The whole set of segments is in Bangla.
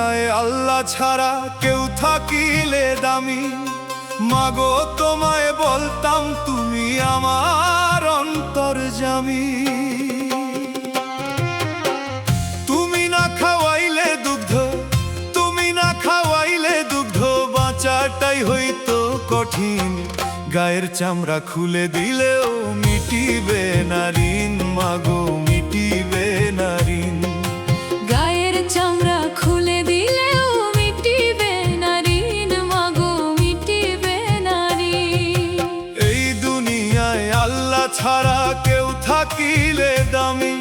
দুনিয়ায় আল্লাহ ছাড়া কেউ থাকিলে দামি, মাগো তোমায় বলতাম তুমি আমার অন্তর্যামী। তুমি না খাওয়াইলে দুগ্ধ, তুমি না খাওয়াইলে দুগ্ধ, বাঁচাটাই হইতো কঠিন। গায়ের চামড়া খুলে দিলেও মিটিবে না ঋণ, মাগো মিটিবে না ঋণ। গায়ের চামড়া খুলে দিলেও মিটিবে না ঋণ, মাগো মিটিবে না ঋণ। এই দুনিয়ায় আল্লাহ ছাড়া কেউ থাকিলে দামি,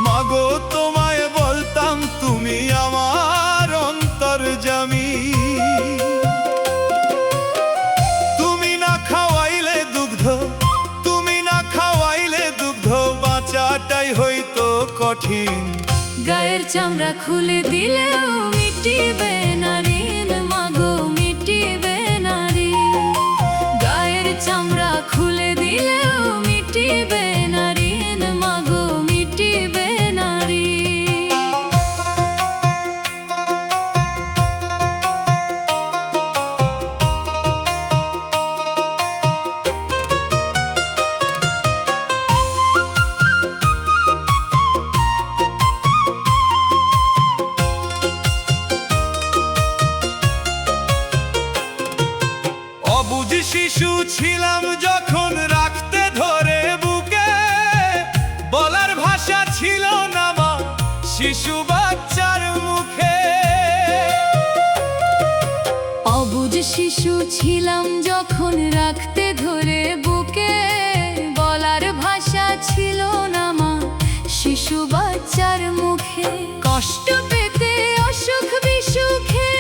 মাগো তোমায় বলতাম তুমি আমার অন্তর্যামী। তুমি না খাওয়াইলে দুগ্ধ, তুমি না খাওয়াইলে দুগ্ধ, বাঁচাটাই হইতো কঠিন। গায়ের চামড়া খুলে দিলেও মিটিবে না ঋণ, মাগো মিটিবে না ঋণ। গায়ের চামড়া খুলে দিলেও মিটিবে না ঋণ, মাগো মিটিবে না ঋণ। অবুঝ শিশু ছিলাম যখন রাখতে ধরে বুকে, বলার ভাষা ছিল না মা শিশু বাচ্চার মুখে। অবুঝ শিশু ছিলাম যখন রাখতে ধরে বুকে, বলার ভাষা ছিল না মা শিশু বাচ্চার মুখে। কষ্ট পেতে অসুখ বিসুখে,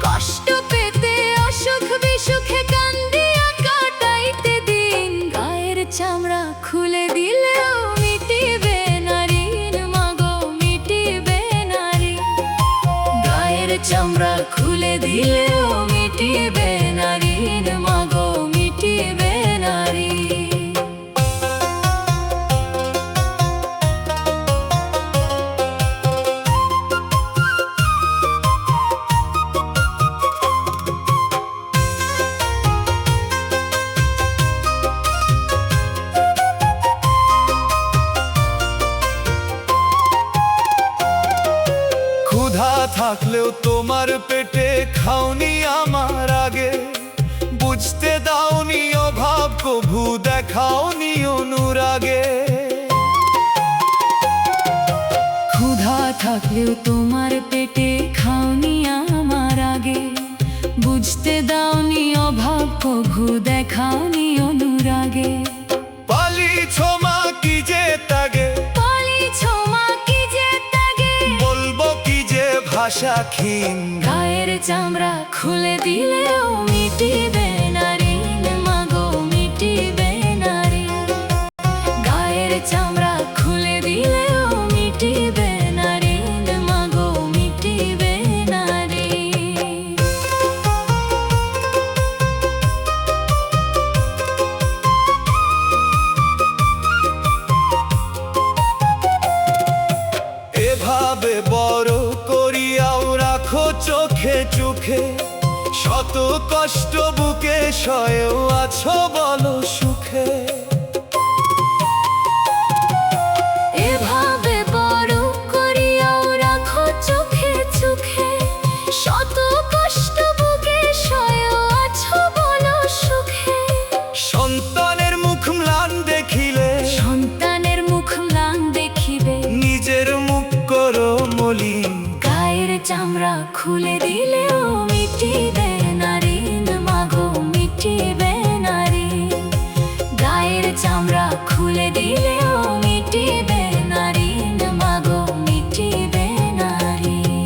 কষ্ট পেতে অসুখ বিসুখে কান্দিয়া কাটাইতে দিন। গায়ের চামড়া খুলে দিলেও মিটিবে না ঋণ, মাগো মিটিবে না ঋণ। গায়ের চামড়া খুলে দিলেও মিটিবে না ঋণ, মাগো মিটিবে না ঋণ। ক্ষুধা থাকলেও তোমার পেটে খাওনি আমার আগে, বুঝতে দাওনি অভাব কভু দেখাওনি অনুরাগে। ক্ষুধা থাকলেও তোমার পেটে খাওনি আমার আগে, বুঝতে দাওনি অভাব কভু দেখাওনি অনুরাগে। পালিছ মা কি যে তাগে, পালিছ মা কি যে তাগে, বলবো কি যে ভাষা ক্ষীণ। গায়ের চামড়া খুলে দিলেও মিটিবে না ঋণ, মাগো মিটিবে না ঋণ। গায়ের চামড়া খুলে দিলেও মিটিবে না ঋণ, মাগো মিটিবে না ঋণ। এভাবে বড় করিয়াও রাখো চোখে চোখে, শত কষ্ট বুকে সয়েও আছো বলো সুখে। এভাবে বড় করিয়াও রাখো চোখে চোখে, শত কষ্ট বুকে সয়েও আছো বলো সুখে। সন্তানের মুখ ম্লান দেখিলে, সন্তানের মুখ ম্লান দেখিবে, নিজের মুখ করো মলিন। গায়ের চামড়া খুলে দিলেও মিটিবে না ঋণ, মাগো মিটিবে না ঋণ। গায়ের চামড়া খুলে দিলেও মিটিবে না ঋণ, মাগো মিটিবে না ঋণ।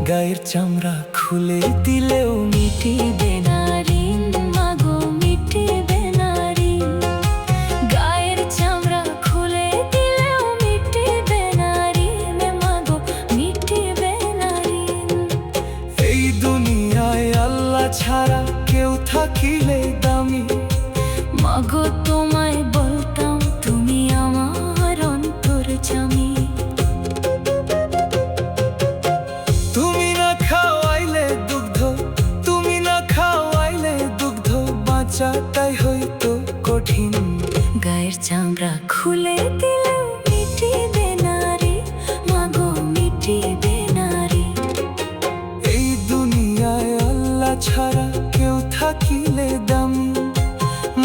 গায়ের চামড়া খুলে দিলেও মিটিবে না ঋণ মাগো মিটিবে না ঋণ গায়ের চামড়া খুলে দিলেও মিটিবে না ঋণ মাগো মিটিবে না ঋণ এই দুনিয়ায় আল্লাহ ছাড়া কেউ থাকিলে দামি মাগো তোমায় বলতাম তুমি আমার অন্তর্যামী তুমি না খাওয়াইলে দুগ্ধ তুমি না খাওয়াইলে দুগ্ধ বাঁচাটাই হইতো কঠিন গায়ের চামড়া খুলে দিলেও মিটিবে না ঋণ মাগো মিটিবে না ঋণ এই দুনিয়ায় আল্লাহ ছাড়া কেউ থাকিলে দামি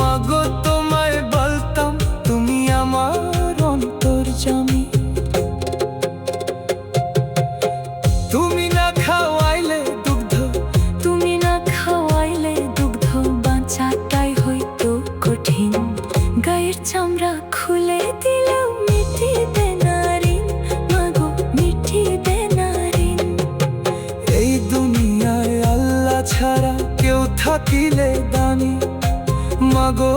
মাগো তোমায় বলতাম তুমি আমার অন্তর্যামী তুমি না খাওয়াইলে দুগ্ধ তুমি না খাওয়াইলে দুগ্ধ বাঁচাটাই হইতো কঠিন গায়ের চামড়া খুলে দিলেও মিটিবে না ঋণ মাগো মিটিবে না ঋণ এই দুনিয়ায় আল্লাহ ছাড়া কেউ থাকিলে দামি মাগো